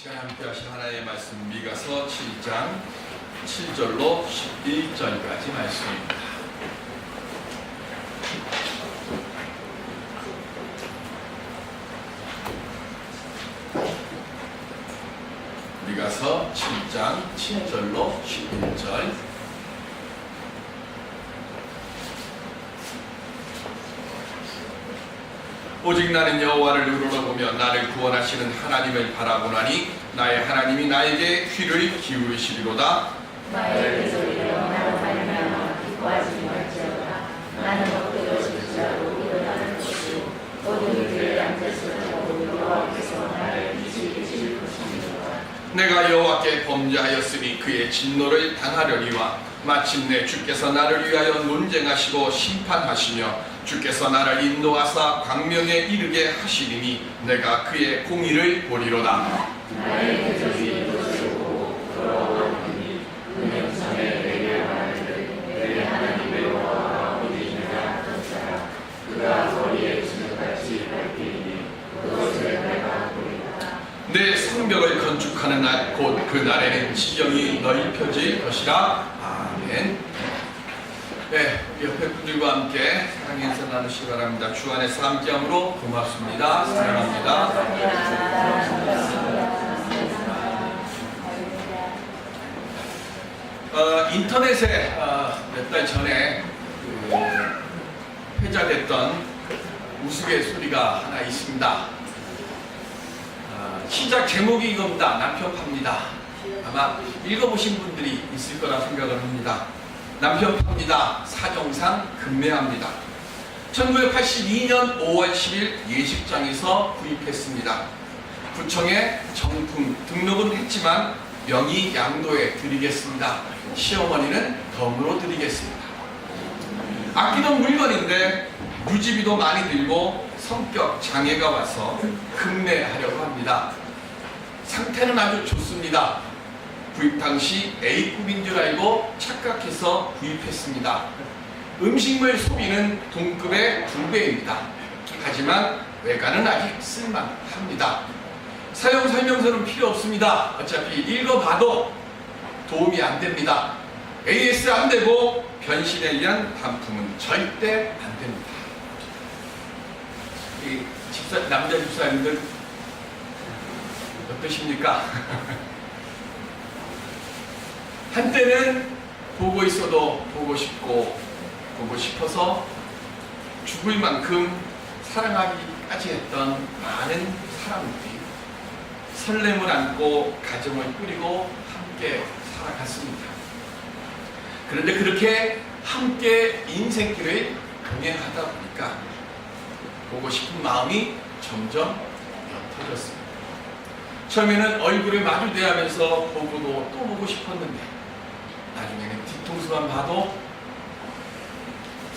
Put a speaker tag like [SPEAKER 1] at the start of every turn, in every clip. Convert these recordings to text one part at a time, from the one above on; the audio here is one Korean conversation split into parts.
[SPEAKER 1] 시간 함께 하신 하나님의 말씀 미가서 7장 7절로 11절까지 말씀입니다. 미가서 7장 7절로 11절. 오직 나는 여호와를 우러러보며 나를 구원하시는 하나님을 바라보나니 나의 하나님이 나에게 귀를 기울이시리로다.
[SPEAKER 2] 나의 소리로 나로 말미암아 기뻐하지 말지어다. 나는 엎드려 십자로 일어나는 것이요 모든 이들의 앉아서도 여호와께서 나를 비치실 것이니라.
[SPEAKER 1] 내가 여호와께 범죄하였으니 그의 진노를 당하려니와 마침내 주께서 나를 위하여 논쟁하시고 심판하시며 주께서 나를 인도하사 광명에 이르게 하시리니 내가 그의 공의를 보리로다.
[SPEAKER 2] 나의 대적이 이것을 보고 돌아오니 그 영상에 내게 말하기를 내 하나님의 여호와가 어디있느냐 하더라. 그가 거리에 주먹같이 밟히니 그것을 내가 보리라.
[SPEAKER 1] 내 성벽을 건축하는 날 곧 그 날에는 지경이 넓혀질 것이라. 아멘. 네, 옆에 분들과 함께 사랑의 인사 나누시기 바랍니다. 주 안에서 함께함으로 고맙습니다. 사랑합니다. 인터넷에 몇 달 전에 회자됐던 우스갯소리가 하나 있습니다. 시작 제목이 이겁니다. 남편 팝니다. 아마 읽어보신 분들이 있을 거라 생각을 합니다. 남편 팝니다. 사정상 급매합니다. 1982년 5월 10일 예식장에서 구입했습니다. 구청에 정품 등록은 했지만 명의 양도해 드리겠습니다. 시어머니는 덤으로 드리겠습니다. 아끼던 물건인데 유지비도 많이 들고 성격 장애가 와서 급매하려고 합니다. 상태는 아주 좋습니다. 구입 당시 A급인 줄 알고 착각해서 구입했습니다. 음식물 소비는 동급의 2배입니다. 하지만 외관은 아직 쓸만합니다. 사용 설명서는 필요 없습니다. 어차피 읽어봐도 도움이 안 됩니다. AS 안 되고 변신에 의한 반품은 절대 안 됩니다. 이 남자 집사님들 어떠십니까? 한때는 보고 있어도 보고 싶고 보고 싶어서 죽을 만큼 사랑하기까지 했던 많은 사람들이 설렘을 안고 가정을 꾸리고 함께 살아갔습니다. 그런데 그렇게 함께 인생길을 동행하다 보니까 보고 싶은 마음이 점점 옅어졌습니다. 처음에는 얼굴을 마주대하면서 보고도 또 보고 싶었는데 나중에는 뒤통수만 봐도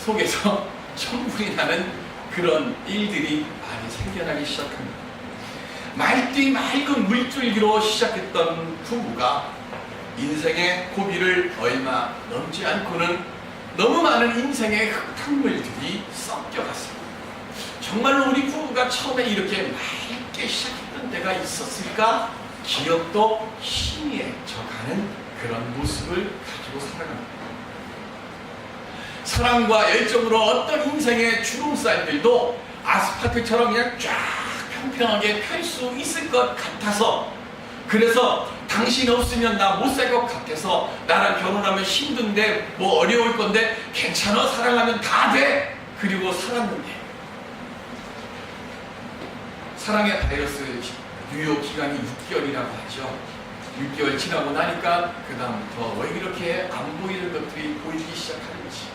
[SPEAKER 1] 속에서 천불이 나는 그런 일들이 많이 생겨나기 시작합니다. 말띠 맑은 물줄기로 시작했던 부부가 인생의 고비를 얼마 넘지 않고는 너무 많은 인생의 흙탕물들이 섞여갔습니다. 정말로 우리 부부가 처음에 이렇게 맑게 시작했던 때가 있었을까? 기억도 희미해져가는 그런 모습을 가지고 살아갑니다. 사랑과 열정으로 어떤 인생의 주름살들도 아스팔트처럼 그냥 쫙 평평하게 펼 수 있을 것 같아서, 그래서 당신 없으면 나 못 살 것 같아서 나랑 결혼하면 힘든데 뭐 어려울 건데 괜찮아, 사랑하면 다 돼, 그리고 살았는데 사랑의 바이러스 유효 기간이 6개월이라고 하죠. 6개월 지나고 나니까 그 다음부터 왜 이렇게 안 보이는 것들이 보이기 시작하는지,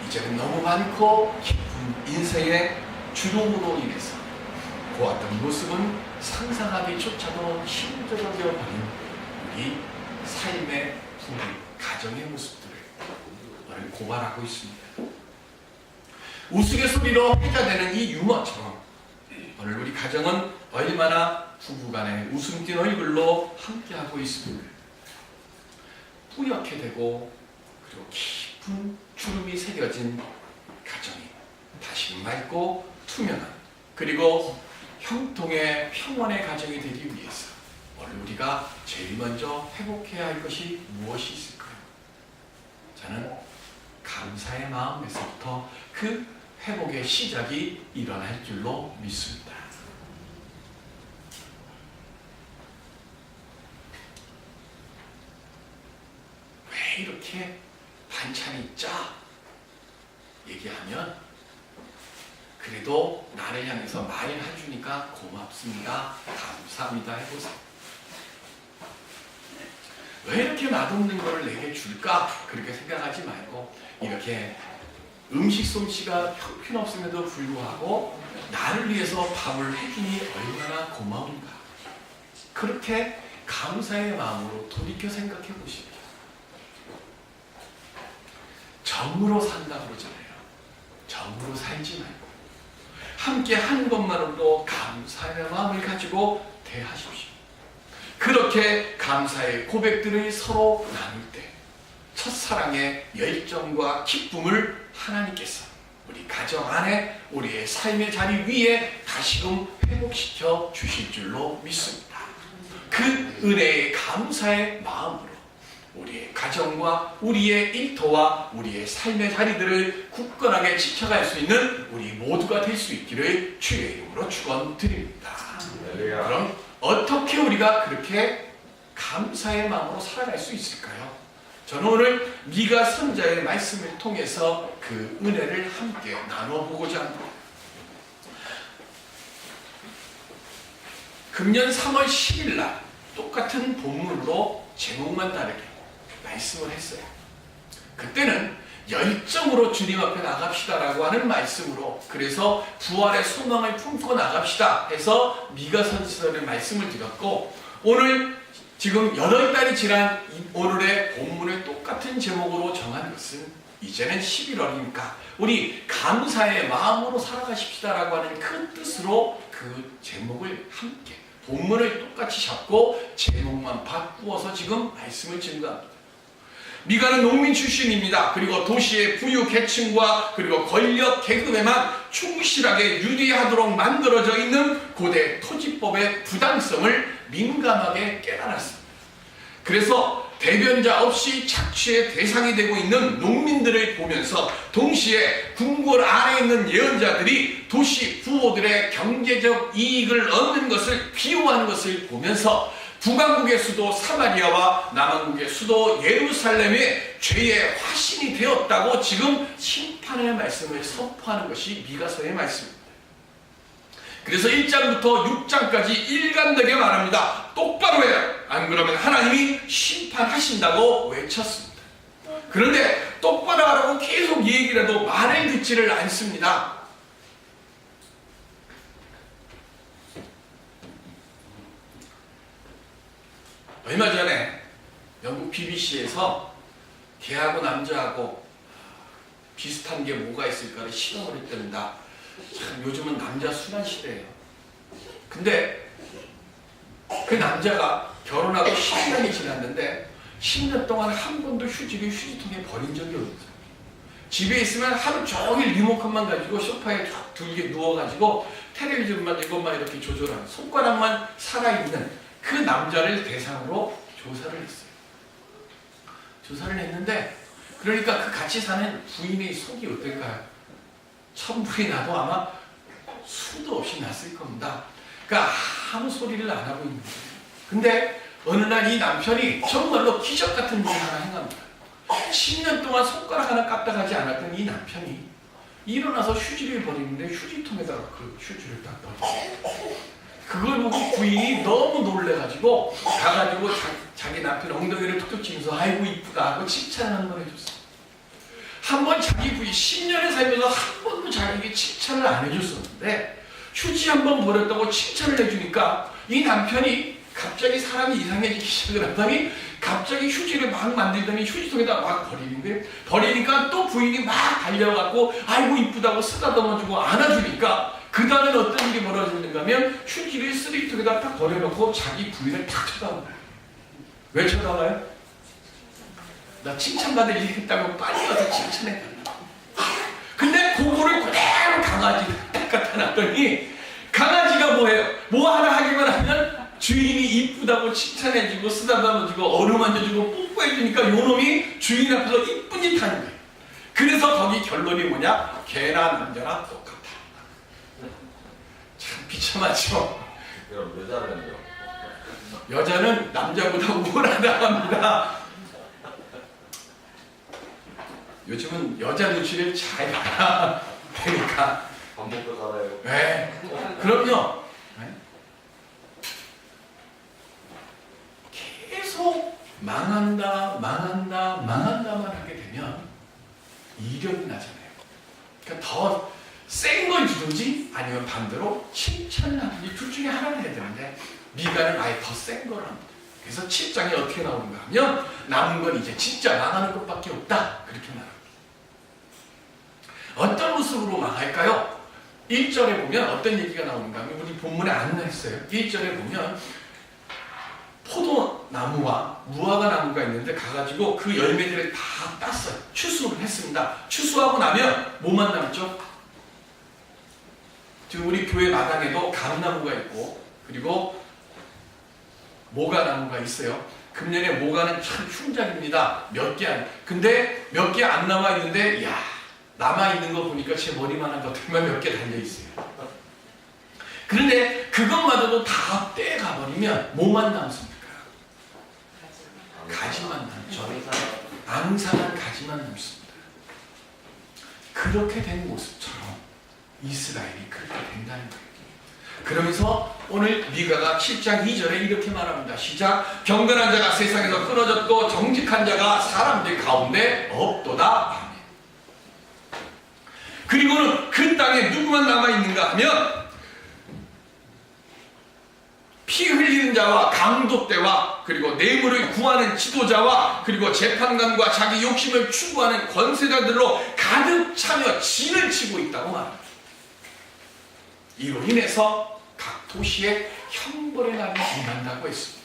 [SPEAKER 1] 이제는 너무 많고 깊은 인생의 주름으로 인해서 보았던 모습은 상상하기조차도 힘들어져 버린 우리 삶의 부부, 가정의 모습들을 오늘 고발하고 있습니다. 우스갯소리로 회자되는 이 유머처럼 오늘 우리 가정은 얼마나 부부간의 웃음 띤 얼굴로 함께하고 있습니까? 뿌옇게 되고 그리고 깊은 주름이 새겨진 가정이 다시 맑고 투명한 그리고 형통의 평온의 가정이 되기 위해서 오늘 우리가 제일 먼저 회복해야 할 것이 무엇이 있을까요? 저는 감사의 마음에서부터 그 회복의 시작이 일어날 줄로 믿습니다. 왜 이렇게 반찬이 짜? 얘기하면 그래도 나를 향해서 말해주니까 고맙습니다, 감사합니다 해보세요. 왜 이렇게 맛없는 거를 내게 줄까? 그렇게 생각하지 말고 이렇게 음식 솜씨가 형편없음에도 불구하고 나를 위해서 밥을 해주니 얼마나 고마운가. 그렇게 감사의 마음으로 돌이켜 생각해 보십시오. 정으로 산다고 그러잖아요. 정으로 살지 말고 함께 한 것만으로도 감사의 마음을 가지고 대하십시오. 그렇게 감사의 고백들을 서로 나눌 때 첫사랑의 열정과 기쁨을 하나님께서 우리 가정 안에 우리의 삶의 자리 위에 다시금 회복시켜 주실 줄로 믿습니다. 그 은혜의 감사의 마음으로 우리의 가정과 우리의 일터와 우리의 삶의 자리들을 굳건하게 지켜갈 수 있는 우리 모두가 될 수 있기를 주의 이름으로 축원드립니다. 그럼 어떻게 우리가 그렇게 감사의 마음으로 살아갈 수 있을까요? 저는 오늘 미가 선자의 말씀을 통해서 그 은혜를 함께 나눠보고자 합니다. 금년 3월 10일 날 똑같은 본문으로 제목만 다르게 말씀을 했어요. 그때는 열정으로 주님 앞에 나갑시다라고 하는 말씀으로, 그래서 부활의 소망을 품고 나갑시다 해서 미가 선지서의 말씀을 드렸고, 오늘 지금 8달이 지난 오늘의 본문을 똑같은 제목으로 정한 것은 이제는 11월이니까 우리 감사의 마음으로 살아가십시다라고 하는 큰 뜻으로 그 제목을 함께 본문을 똑같이 잡고 제목만 바꾸어서 지금 말씀을 증거합니다. 미가는 농민 출신입니다. 그리고 도시의 부유 계층과 그리고 권력 계급에만 충실하게 유리하도록 만들어져 있는 고대 토지법의 부당성을 민감하게 깨달았습니다. 그래서 대변자 없이 착취의 대상이 되고 있는 농민들을 보면서 동시에 궁궐 안에 있는 예언자들이 도시 부호들의 경제적 이익을 얻는 것을 비호하는 것을 보면서 북왕국의 수도 사마리아와 남왕국의 수도 예루살렘의 죄의 화신이 되었다고 지금 심판의 말씀을 선포하는 것이 미가서의 말씀입니다. 그래서 1장부터 6장까지 일관되게 말합니다. 똑바로 해요. 안 그러면 하나님이 심판하신다고 외쳤습니다. 그런데 똑바로 하라고 계속 얘기를 해도 말을 듣지를 않습니다. 얼마 전에 영국 BBC에서 개하고 남자하고 비슷한 게 뭐가 있을까를 실험을 했답니다. 참 요즘은 남자 순환 시대예요. 근데 그 남자가 결혼하고 10년이 지났는데 10년 동안 한 번도 휴지를 휴지통에 버린 적이 없어요. 집에 있으면 하루 종일 리모컨만 가지고 소파에 둘게 누워가지고 텔레비전만 이것만 이렇게 조절하는, 손가락만 살아있는 그 남자를 대상으로 조사를 했어요. 조사를 했는데, 그러니까 그 같이 사는 부인의 속이 어떨까요? 천불이 나도 아마 수도 없이 났을 겁니다. 그러니까 아무 소리를 안 하고 있는 거예요. 근데 어느 날 이 남편이 정말로 기적 같은 일을 하나 행합니다. 10년 동안 손가락 하나 까딱하지 않았던 이 남편이 일어나서 휴지를 버리는데 휴지통에다가 그 휴지를 딱 버려요. 그걸 보고 부인이 너무 놀래가지고 가가지고 자기 남편 엉덩이를 툭툭 치면서 아이고 이쁘다 하고 칭찬하는 걸 해줬어요. 한 번 자기 부인 10년을 살면서 한 번도 자기에게 칭찬을 안 해줬었는데 휴지 한 번 버렸다고 칭찬을 해주니까 이 남편이 갑자기 사람이 이상해지기 시작을 하더니 갑자기 휴지를 막 만들더니 휴지통에다 막 버리니까 또 부인이 막 달려가고 아이고 이쁘다고 쓰다듬어주고 안아주니까 그 다음엔 어떤 일이 벌어지는가 하면 휴지를 쓰레기통에다 딱 버려놓고 자기 부인을 탁 쳐다봐요. 왜 쳐다봐요? 나 칭찬받을 일 했다고 빨리 와서 칭찬해달라고. 근데 그거를 그대로 강아지를 딱 갖다 놨더니 봤더니 강아지가 뭐예요? 뭐 하나 하기만 하면 주인이 이쁘다고 칭찬해주고 쓰다듬어주고 어루만져주고 뽀뽀해주니까 요놈이 주인 앞에서 이쁜 짓 하는 거예요. 그래서 거기 결론이 뭐냐? 개나 남자나 똑같다. 참 비참하죠.
[SPEAKER 3] 그럼 여자는요?
[SPEAKER 1] 여자는 남자보다 우월하다 합니다. 요즘은 여자 눈치를 잘 봐야 되니까.
[SPEAKER 3] 밥 먹고 살아요.
[SPEAKER 1] 네, 그럼요. 네? 계속 망한다만 하게 되면 이력이 나잖아요. 그러니까 더 센 걸 주든지 아니면 반대로 칭찬을 하든지 둘 중에 하나를 해야 되는데 미가는 아예 더 센 걸 합니다. 그래서 7장이 어떻게 나오는가 하면 남은 건 이제 진짜 망하는 것밖에 없다. 그렇게 말합니다. 어떤 모습으로 망할까요? 1절에 보면 어떤 얘기가 나오는가 하면 우리 본문에 안 나있어요. 1절에 보면 포도나무와 무화과 나무가 있는데 가가지고 그 열매들을 다 땄어요. 추수를 했습니다. 추수하고 나면 뭐만 남죠? 지금 우리 교회 마당에도 감나무가 있고 그리고 모가나무가 있어요. 금년에 모가는 참 흉작입니다. 몇 개 안. 근데 몇 개 안 남아 있는데 야 남아있는 거 보니까 제 머리만한 것들만 몇 개 달려있어요. 그런데 그것마저도 다 떼가버리면 뭐만 남습니까? 가지만 남죠. 앙상한 가지만 남습니다. 그렇게 된 모습처럼 이스라엘이 그렇게 된다는 거예요. 그러면서 오늘 미가가 7장 2절에 이렇게 말합니다. 시작. 경건한 자가 세상에서 끊어졌고 정직한 자가 사람들 가운데 없도다. 그리고는 그 땅에 누구만 남아있는가 하면 피 흘리는 자와 강독대와 그리고 뇌물을 구하는 지도자와 그리고 재판관과 자기 욕심을 추구하는 권세자들로 가득 차며 진을 치고 있다고 말합니다. 이로 인해서 각 도시에 형벌의 날이 임한다고 했습니다.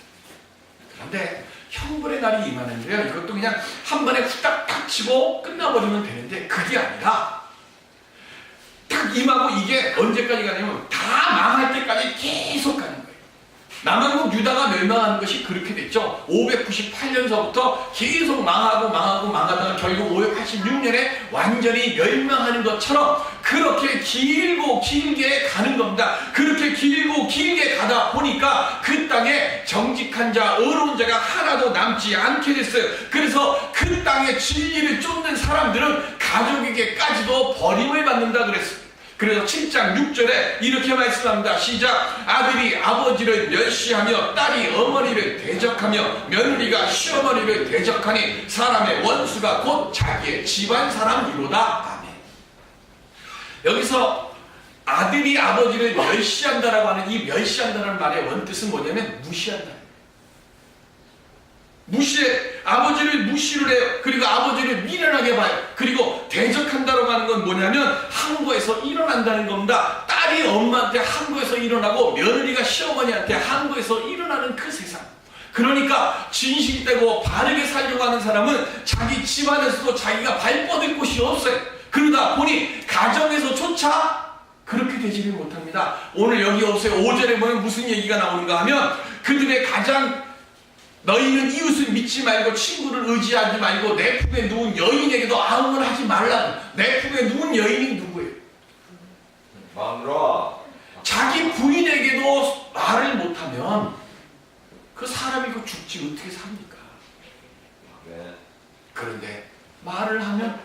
[SPEAKER 1] 그런데 형벌의 날이 임하는데요. 이것도 그냥 한 번에 후딱 탁 치고 끝나버리면 되는데 그게 아니라 딱 임하고 이게 언제까지 가냐면 다 망할 때까지 계속 가는 거예요. 남한국 유다가 멸망하는 것이 그렇게 됐죠. 598년서부터 계속 망하다가 결국 586년에 완전히 멸망하는 것처럼 그렇게 길고 길게 가는 겁니다. 그렇게 길고 길게 가다 보니까 그 땅에 정직한 자, 의로운 자가 하나도 남지 않게 됐어요. 그래서 그 땅에 진리를 쫓는 사람들은 가족에게까지도 버림을 받는다 그랬어요. 그래서 7장 6절에 이렇게 말씀합니다. 시작. 아들이 아버지를 멸시하며 딸이 어머니를 대적하며 며느리가 시어머니를 대적하니 사람의 원수가 곧 자기의 집안 사람이로다. 아멘. 여기서 아들이 아버지를 멸시한다라고 하는 이 멸시한다는 말의 원뜻은 뭐냐면 무시한다. 아버지를 무시를 해요. 그리고 아버지를 미련하게 봐요. 그리고 대적한다고 하는 건 뭐냐면 항거에서 일어난다는 겁니다. 딸이 엄마한테 항거에서 일어나고 며느리가 시어머니한테 항거에서 일어나는 그 세상. 그러니까 진실되고 바르게 살려고 하는 사람은 자기 집안에서도 자기가 발 뻗을 곳이 없어요. 그러다 보니 가정에서조차 그렇게 되지를 못합니다. 오늘 여기 오세요. 5절에 보면 무슨 얘기가 나오는가 하면 그들의 가장 너희는 이웃을 믿지 말고 친구를 의지하지 말고 내 품에 누운 여인에게도 아웅을 하지 말라. 내 품에 누운 여인이 누구예요?
[SPEAKER 3] 마누라.
[SPEAKER 1] 자기 부인에게도 말을 못하면 그 사람이 그 죽지 어떻게 삽니까?
[SPEAKER 3] 네.
[SPEAKER 1] 그런데 말을 하면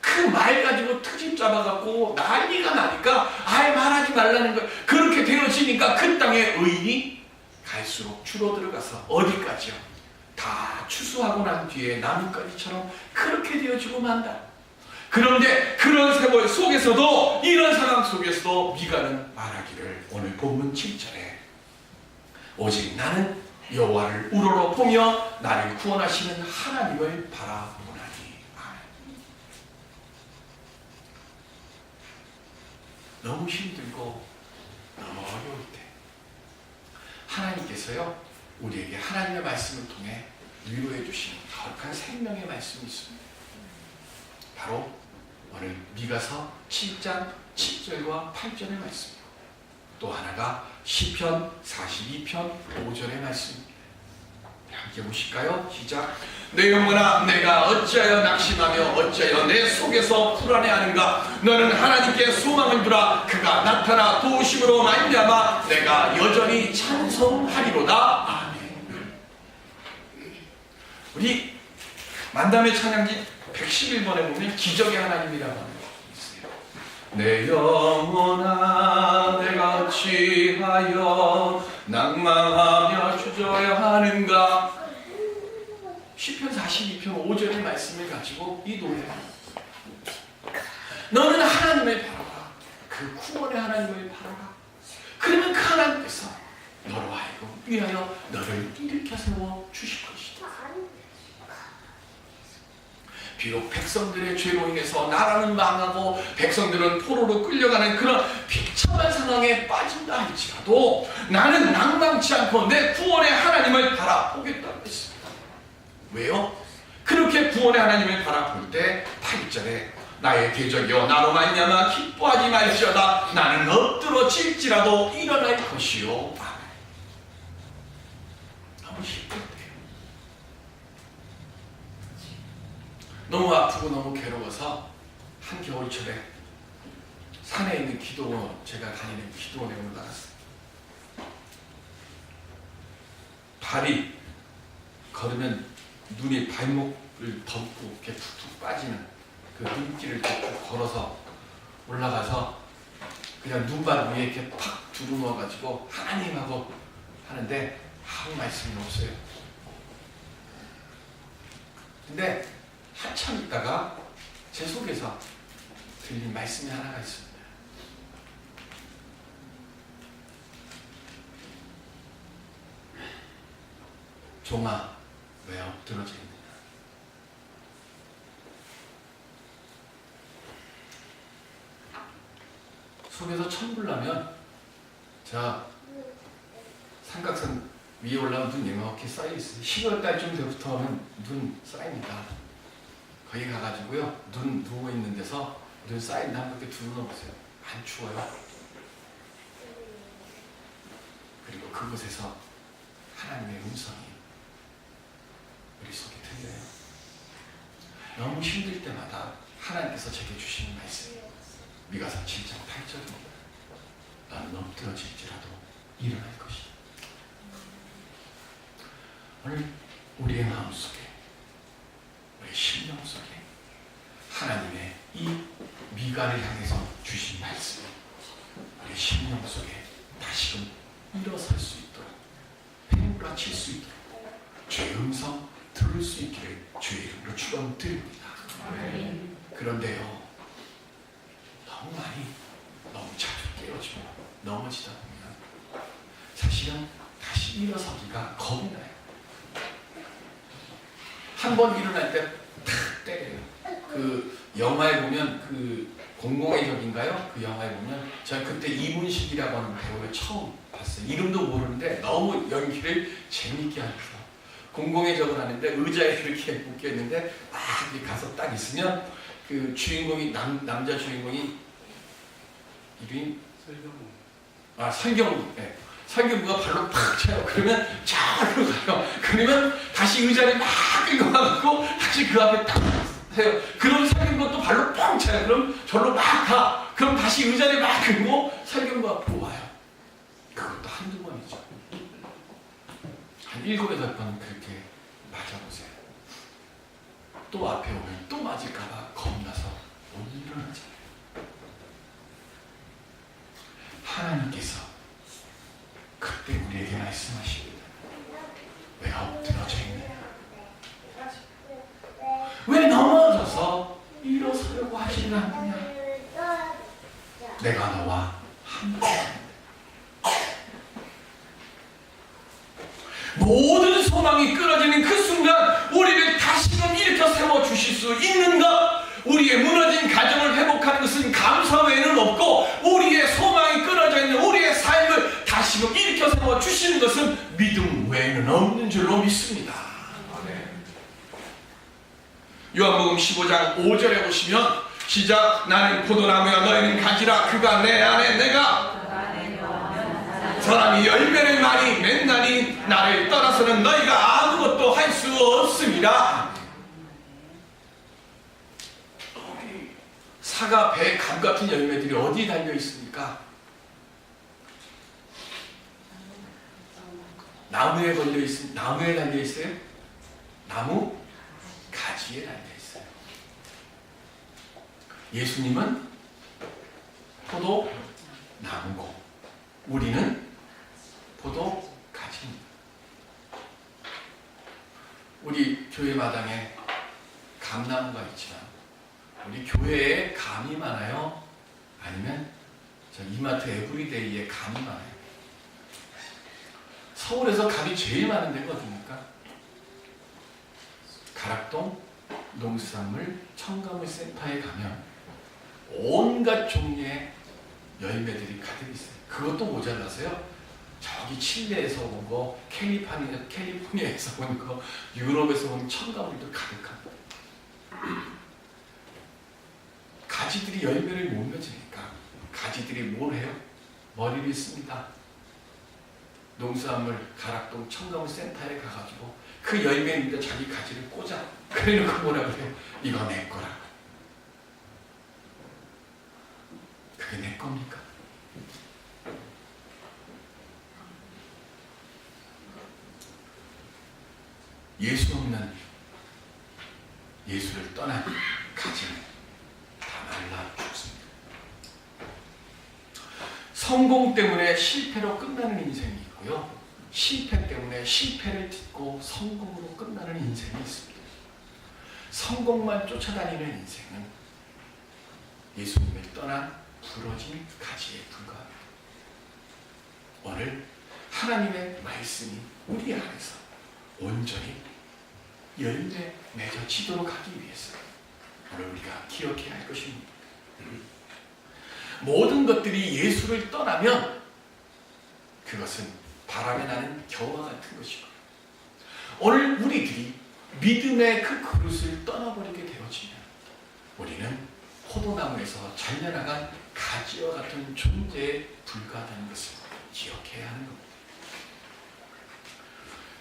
[SPEAKER 1] 그 말 가지고 트집 잡아갖고 난리가 나니까 아예 말하지 말라는 거예요. 그렇게 되어지니까 그 땅에 의인이 갈수록 줄어들어가서 어디까지요? 다 추수하고 난 뒤에 나뭇가지처럼 그렇게 되어지고 만다. 그런데 그런 세월 속에서도 이런 상황 속에서도 미가는 말하기를 오늘 본문 7절에 오직 나는 여호와를 우러러 보며 나를 구원하시는 하나님을 바라보나니. 아멘. 너무 힘들고 너무 어려울 때 하나님께서요 우리에게 하나님의 말씀을 통해 위로해 주시는 거룩한 생명의 말씀이 있습니다. 바로 오늘 미가서 7장 7절과 8절의 말씀입니다. 또 하나가 시편 42편 5절의 말씀입니다. 함께 보실까요? 시작. 내 영혼아 내가 어찌하여 낙심하며 어찌하여 내 속에서 불안해하는가. 너는 하나님께 소망을 두라. 그가 나타나 도우심으로 말미암아 내가 여전히 찬송하리로다. 아멘. 우리 만담의 찬양지 111번에 보면 기적의 하나님이라고 하는 거 있어요. 내 영혼아 내가 어찌하여 낭망하며 주저야 하는가. 시편 42편 5절의 말씀을 가지고 이 노래를 너는 하나님을 바라봐. 그 구원의 하나님을 바라봐. 그러면 그 하나님께서 너로 하여금 위하여 너를 일으켜 세워 주실 것이다. 비록 백성들의 죄로 인해서 나라는 망하고 백성들은 포로로 끌려가는 그런 비참한 상황에 빠진다 할지라도 나는 낭망치 않고 내 구원의 하나님을 바라보겠다고 했습니다. 왜요? 그렇게 구원의 하나님을 바라볼 때 8절에 나의 대적이여 나로 말미암아 기뻐하지 말지어다. 나는 엎드러질지라도 일어날 것이요. 아멘. 너무 기쁠 때요. 너무 아프고 너무 괴로워서 한 겨울철에 산에 있는 기도원, 제가 다니는 기도원에 올라갔어요. 발이 걸으면 눈이 발목을 덮고 이렇게 툭툭 빠지는 그 눈길을 툭툭 걸어서 올라가서 그냥 눈발 위에 이렇게 팍 두루누워가지고 하나님하고 하는데 아무 말씀이 없어요. 근데 한참 있다가 제 속에서 들린 말씀이 하나가 있습니다. 종아 왜 엎드러져 있느냐. 속에서 천불나면 자 삼각선 위에 올라오면 눈 이렇게 쌓여있어요. 12월 달쯤 되부터 하면 눈 쌓입니다. 거기 가가지고요 눈 누워있는 데서 눈 쌓인다 한번 이렇게 두루놓으세요. 안 추워요. 그리고 그곳에서 하나님의 음성이 우리 속에 들려요. 너무 힘들 때마다 하나님께서 제게 주시는 말씀 미가서 7장 8절입니다. 나는 엎드러질지라도 일어날 것이다. 오늘 우리의 마음속에 우리의 심령 속에 하나님의 이 미가를 향해서 주신 말씀 우리의 심령 속에 다시금 일어설 수 있도록 팽우라칠 수 있도록 주의 음성 들을 수 있기를 주의 이름으로 축원드립니다. 그런데요 너무 자주 깨어지고 넘어지다 보면 사실은 다시 일어서기가 겁이 나요. 한 번 일어날 때 탁 때려요. 그 영화에 보면 그 공공의 적인가요? 그 영화에 보면 제가 그때 이문식이라고 하는 배우를 처음 봤어요. 이름도 모르는데 너무 연기를 재밌게 합니다. 공공의 적을 하는데 의자에 이렇게 묶여 있는데 막 이렇게 가서 딱 있으면 그 주인공이 남자 주인공이 이름이 설경구. 네. 설경구가 발로 팍 차요. 그러면 저리로 가요. 그러면 다시 의자를 막 끌고 가고 다시 그 앞에 딱 세요. 그럼 설경구가 또 발로 뻥 차요. 그럼 절로 막 가. 그럼 다시 의자를 막 끌고 설경구 앞으로 와요. 그것도 한두 번이죠. 한 7~8번 그렇게 맞아보세요. 또 앞에 오면 또 맞을까봐 겁나서 못 일어나잖아요. 하나님께서 그때 우리에게 말씀하십니다. 왜 엎드러져 있느냐? 왜 넘어져서 일어서려고 하지 않느냐? 내가 너와 함께 모든 소망이 끊어지는 그 순간 우리를 다시금 일으켜 세워주실 수 있는가? 우리의 무너진 가정을 회복하는 것은 감사 외에는 없고 우리의 소망이 끊어져 있는 우리의 삶을 다시금 일으켜 세워주시는 것은 믿음 외에는 없는 줄로 믿습니다. 요한복음 15장 5절에 보시면 시작. 나는 포도나무야 너희는 가지라. 그가 내 안에 내가 사람이 열매를 많이 맺나니 나를 떠나서는 너희가 아무것도 할 수 없습니다. 사과, 배, 감 같은 열매들이 어디에 달려 있습니까? 나무에 달려 있습니다. 나무에 달려 있어요? 나무 가지에 달려 있어요. 예수님은 포도 나무고 우리는 포도 가지입니다. 우리 교회 마당에 감나무가 있지만 우리 교회에 감이 많아요? 아니면 저 이마트 에브리데이에 감이 많아요? 서울에서 감이 제일 많은 데가 어디입니까? 가락동 농수산물 첨가물 센터에 가면 온갖 종류의 열매들이 가득 있어요. 그것도 모자라서요. 저기 칠레에서 온 거, 캘리포니아에서 온 거, 유럽에서 온 첨가물도 가득합니다. 가지들이 열매를 못 맺으니까 가지들이 뭘 해요? 머리를 씁니다. 농수산물 가락동 첨가물 센터에 가가지고 그 열매입니다. 자기 가지를 꽂아. 그래놓고 뭐라 그래요? 이거 내 거라. 그게 내 겁니까? 예수 없는, 예수를 떠난 가지는 다 말라 죽습니다. 성공 때문에 실패로 끝나는 인생이 있고요. 실패 때문에 실패를 딛고 성공으로 끝나는 인생이 있습니다. 성공만 쫓아다니는 인생은 예수님을 떠난 부러진 가지에 불과합니다. 오늘 하나님의 말씀이 우리 안에서 온전히 열매 맺어지도록 하기 위해서 오늘 우리가 기억해야 할 것입니다. 모든 것들이 예수를 떠나면 그것은 바람에 나는 겨와 같은 것이고 오늘 우리들이 믿음의 그 그릇을 떠나버리게 되어지면 우리는 포도나무에서 잘려나간 가지와 같은 존재에 불과하다는 것을 기억해야 하는 겁니다.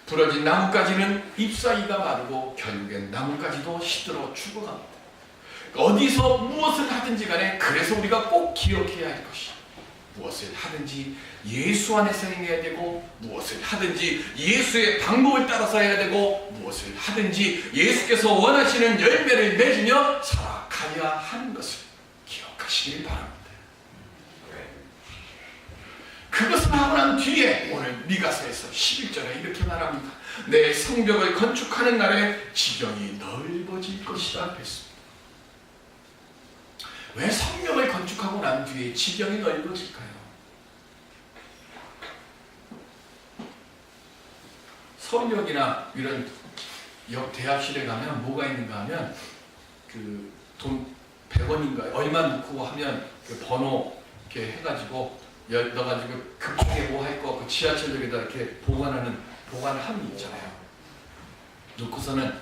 [SPEAKER 1] 부러진 나뭇가지는 잎사귀가 마르고 결국엔 나뭇가지도 시들어 죽어갑니다. 어디서 무엇을 하든지 간에 그래서 우리가 꼭 기억해야 할 것이 무엇을 하든지 예수 안에서 행해야 되고 무엇을 하든지 예수의 방법을 따라서 해야 되고 무엇을 하든지 예수께서 원하시는 열매를 맺으며 살아가야 하는 것을 기억하시길 바랍니다. 그것을 하고 난 뒤에 오늘 미가서에서 11절에 이렇게 말합니다. 내 성벽을 건축하는 날에 지경이 넓어질 것이라 했습니다. 왜 성벽을 건축하고 난 뒤에 지경이 넓어질까요? 서울역이나 이런 역 대합실에 가면 뭐가 있는가 하면 그 돈 100원인가 얼마 넣고 하면 그 번호 이렇게 해가지고 넣어가지고 급하게 뭐 할 거 그 지하철역에다 이렇게 보관함이 있잖아요. 놓고서는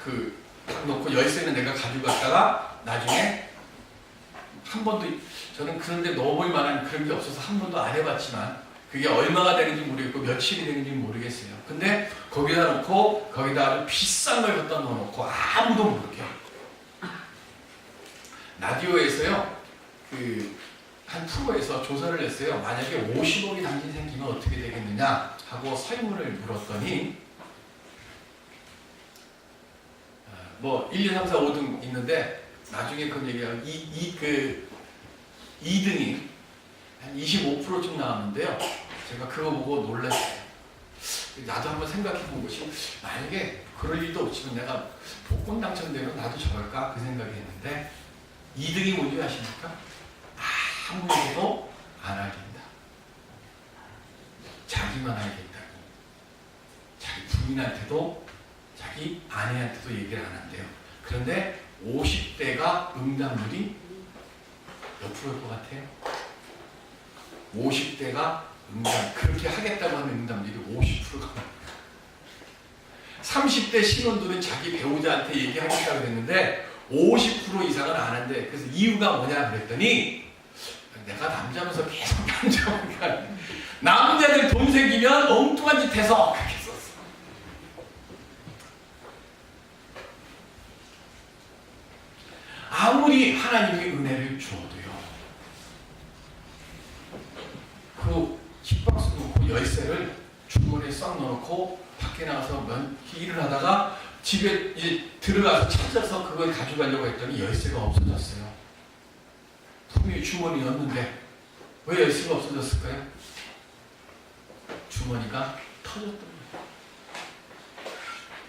[SPEAKER 1] 그 딱 놓고 열쇠는 내가 가지고 갔다가 나중에 한 번도 저는 그런데 넣어볼 만한 그런 게 없어서 한 번도 안 해봤지만 그게 얼마가 되는지 모르겠고 며칠이 되는지 모르겠어요. 근데 거기다 놓고 거기다 아주 비싼 걸 갖다 넣어놓고 아무도 모르게 라디오에서요 한 프로에서 조사를 했어요. 만약에 50억이 당신 생기면 어떻게 되겠느냐 하고 설문을 물었더니 뭐 1, 2, 3, 4, 5등 있는데 나중에 그 얘기하면 2등이 한 25%쯤 나왔는데요. 제가 그거 보고 놀랐어요. 나도 한번 생각해 본 것이 만약에 그럴 일도 없지만 내가 복권 당첨되면 나도 저럴까 그 생각이 했는데 2등이 뭔지 아십니까? 아무에게도 안 알린다. 자기만 알겠다고. 자기 부인한테도 자기 아내한테도 얘기를 안 한대요. 그런데 50대가 응답률이 몇 프로일 것 같아요? 50대가 그렇게 하겠다고 하는 응답률이 50%가 30대 신혼들은 자기 배우자한테 얘기하겠다고 했는데 50% 이상은 안 한대. 그래서 이유가 뭐냐 그랬더니 내가 남자면서 계속 남자니까 남자들 돈 생기면 엉뚱한 짓 해서 그렇게 썼어. 아무리 하나님의 은혜를 주어도요, 그 킥박스 놓고 열쇠를 주머니에 싹 넣어놓고 밖에 나가서 일을 하다가 집에 이제 들어가서 찾아서 그걸 가져가려고 했더니 열쇠가 없어졌어요. 분명히 주머니에 넣었는데 왜 열쇠가 없어졌을까요? 주머니가 터졌던 거예요.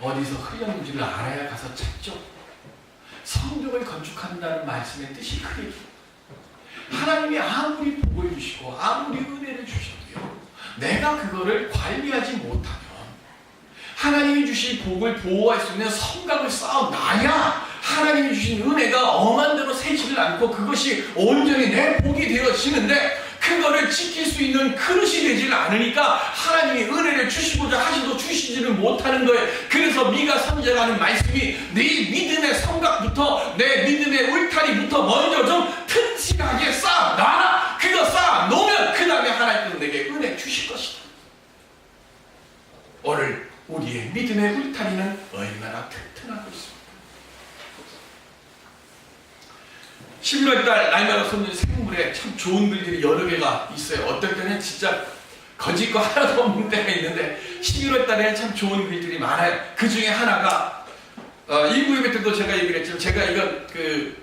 [SPEAKER 1] 어디서 흘렸는지를 알아야 가서 찾죠. 성벽을 건축한다는 말씀의 뜻이 크게, 하나님이 아무리 복을 주시고 아무리 은혜를 주셔도요, 내가 그거를 관리하지 못하면 하나님이 주신 복을 보호할 수 있는 성곽을 쌓아놔야 하나님이 주신 은혜가 엄한 대로 새지를 않고 그것이 온전히 내 복이 되어지는데, 그거를 지킬 수 있는 그릇이 되질 않으니까 하나님이 은혜를 주시고자 하셔도 주시지를 못하는 거예요. 그래서 미가 선지자가 하는 말씀이 네 믿음의 성곽부터, 내 믿음의 울타리부터 먼저 좀 튼실하게 쌓아놔라. 그거 쌓아놓으면 그 다음에 하나님께서 내게 은혜 주실 것이다. 오늘 우리의 믿음의 울타리는 얼마나 튼튼하고 있습니까? 11월달 날마다 솟는 생물에 참 좋은 글들이 여러 개가 있어요. 어떨 때는 진짜 거짓 거 하나도 없는 때가 있는데 11월달에 참 좋은 글들이 많아요. 그 중에 하나가 1부 예배 때도 제가 얘기를 했지만, 제가 이건 그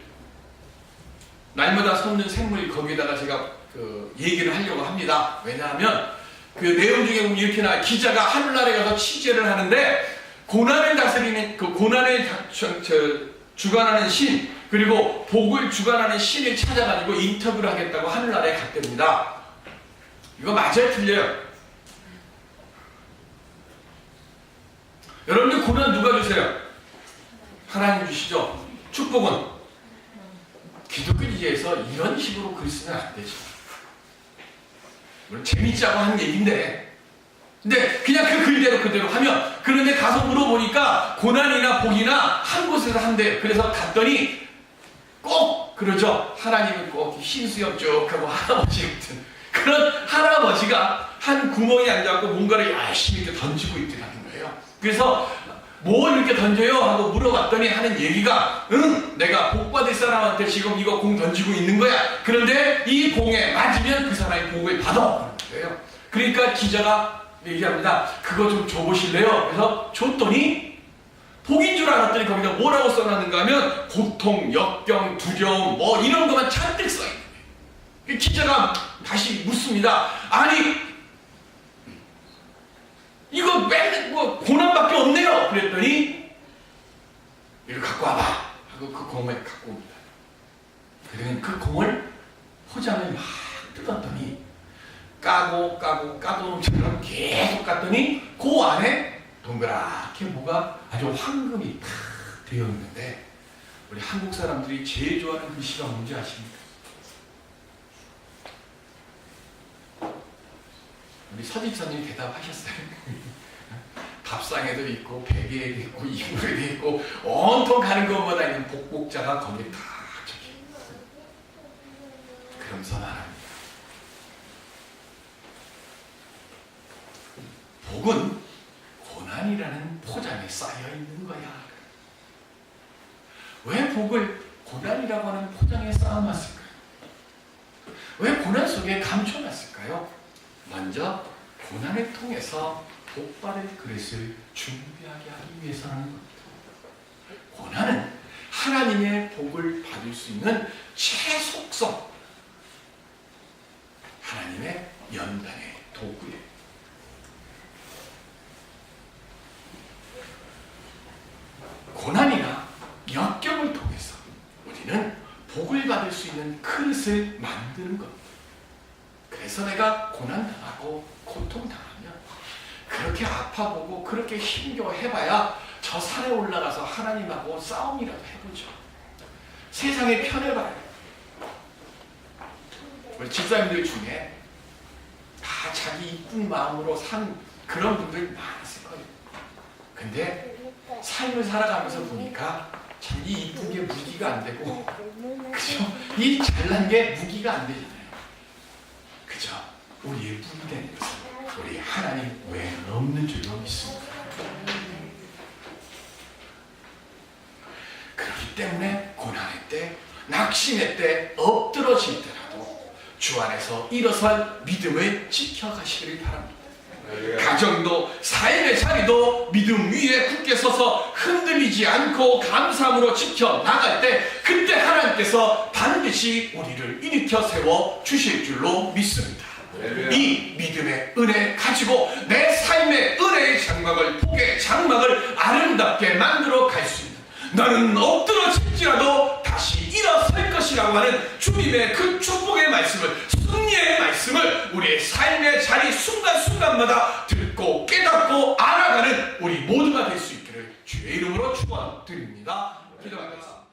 [SPEAKER 1] 날마다 솟는 생물 거기에다가 제가 그 얘기를 하려고 합니다. 왜냐하면 그 내용 중에 보면 이렇게 나와요. 기자가 하늘나라에 가서 취재를 하는데 고난을 다스리는, 그 고난을 주관하는 신, 그리고 복을 주관하는 신을 찾아가지고 인터뷰를 하겠다고 하늘나라에 갔답니다. 이거 맞아요? 틀려요? 여러분들 고난 누가 주세요? 하나님 주시죠. 축복은 기독교지에서 이런 식으로 글 쓰면 안 되죠. 물론 재밌자고 하는 얘기인데, 근데 그냥 그 글대로 그대로 하면, 그런데 가서 물어보니까 고난이나 복이나 한 곳에서 한대요. 그래서 갔더니 꼭 그러죠. 하나님은 꼭 흰수염 쭉 하고 할아버지 같은 그런 할아버지가 한 구멍에 앉아갖고 뭔가를 열심히 이렇게 던지고 있더라는 거예요. 그래서 뭘 이렇게 던져요? 하고 물어봤더니 하는 얘기가, 응, 내가 복 받을 사람한테 지금 이거 공 던지고 있는 거야. 그런데 이 공에 맞으면 그 사람이 복을 받아. 그래요. 그러니까 기자가 얘기합니다. 그거 좀 줘보실래요? 그래서 줬더니 복인 줄 알았더니 거기다 뭐라고 써놨는가 하면 고통, 역경, 두려움 뭐 이런 것만 잔뜩 써있는 거예요. 기자가 다시 묻습니다. 아니 이거 맨날 뭐 고난밖에 없네요. 그랬더니 이거 갖고 와봐 하고 그 공을 갖고 옵니다. 그러면 그 공을 포장을 막 뜯었더니 까도처럼 계속 깠더니 그 안에 동그랗게 뭐가 아주 황금이 탁 되어 있는데, 우리 한국 사람들이 제일 좋아하는 글씨가 뭔지 아십니까? 우리 서집사님 대답하셨어요. 밥상에도 있고 베개에도 있고 이불에도 있고 온통 가는 것마다 있는 복복자가 거기에 다 적혀 있어요. 그러면서 말합니다. 복은 고난이라는 포장에 쌓여 있는 거야. 왜 복을 고난이라고 하는 포장에 쌓아놨을까요? 왜 고난 속에 감춰놨을까요? 먼저 고난을 통해서 복받을 그릇을 준비하게 하기 위해서라는 겁니다. 고난은 하나님의 복을 받을 수 있는 최속성, 하나님의 연단의 도구예요. 고난이나 역경을 통해서 우리는 복을 받을 수 있는 그릇을 만드는 겁니다. 그래서 내가 고난당하고 고통당하면 그렇게 아파보고 그렇게 힘겨워해봐야 저 산에 올라가서 하나님하고 싸움이라도 해보죠. 세상에 편해봐요. 우리 집사님들 중에 다 자기 이쁜 마음으로 산 그런 분들 많았을 거예요. 근데 삶을 살아가면서 보니까 참 이 이쁜 게 무기가 안 되고, 그죠? 이 잘난 게 무기가 안 되잖아요. 우리의 뿌리 되는 것은 우리 하나님 외에는 없는 줄로 믿습니다. 그렇기 때문에 고난의 때, 낙심의 때 엎드러질 때라도 주 안에서 일어선 믿음을 지켜가시기를 바랍니다. 가정도 삶의 자리도 믿음 위에 굳게 서서 흔들리지 않고 감사함으로 지켜나갈 때 그때 하나님께서 반드시 우리를 일으켜 세워 주실 줄로 믿습니다. 이 믿음의 은혜 가지고 내 삶의 은혜의 장막을, 복의 장막을 아름답게 만들어 갈 수 있는, 너는 엎드러질지라도 다시 일어설 것이라고 하는 주님의 그 축복의 말씀을, 승리의 말씀을 우리의 삶의 자리 순간순간마다 듣고 깨닫고 알아가는 우리 모두가 될 수 있기를 주의 이름으로 축원드립니다. 기도하겠습니다.